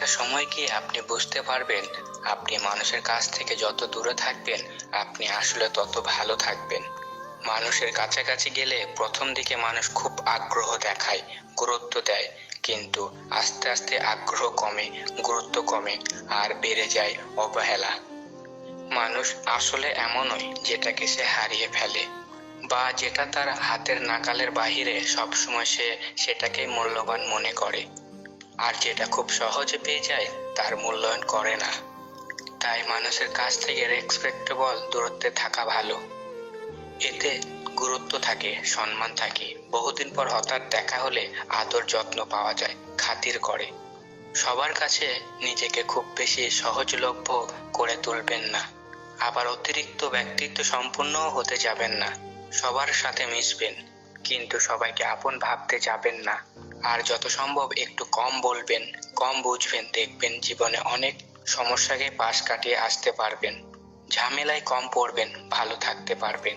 একটা সময় গিয়ে আপনি বুঝতে পারবেন, আপনি মানুষের কাছ থেকে যত দূরে থাকবেন, আপনি আসলে তত ভালো থাকবেন। মানুষের কাছাকাছি গেলে প্রথম দিকে মানুষ খুব আগ্রহ দেখায়, গুরুত্ব দেয়, কিন্তু আস্তে আস্তে আগ্রহ কমে, গুরুত্ব কমে, আর বেড়ে যায় অবহেলা। মানুষ আসলে এমনই যেটাকে সে হারিয়ে ফেলে, বা যেটা তার হাতের নাগালের বাহিরে, সবসময় সে সেটাকেই মূল্যবান মনে করে। আর যেটা খুব সহজে পেয়ে যায়, তার মূল্যায়ন করে না। তাই মানুষের কাছ থেকে রেসপেক্টেবল দূরত্বে থাকা ভালো। এতে গুরুত্ব থাকে, সম্মান থাকে, বহুদিন পর হঠাৎ দেখা হলে আদর যত্ন পাওয়া যায়, খাতির করে। সবার কাছে নিজেকে খুব বেশি সহজলভ্য করে তুলবেন না, আবার অতিরিক্ত ব্যক্তিত্ব সম্পূর্ণ হতে যাবেন না। সবার সাথে মিশবেন, কিন্তু সবাইকে আপন ভাবতে যাবেন না। আর যত সম্ভব একটু কম বলবেন, কম বুঝবেন, দেখবেন জীবনে অনেক সমস্যাকে পাশ কাটিয়ে আসতে পারবেন। ঝামেলায় কম পড়বেন, ভালো থাকতে পারবেন।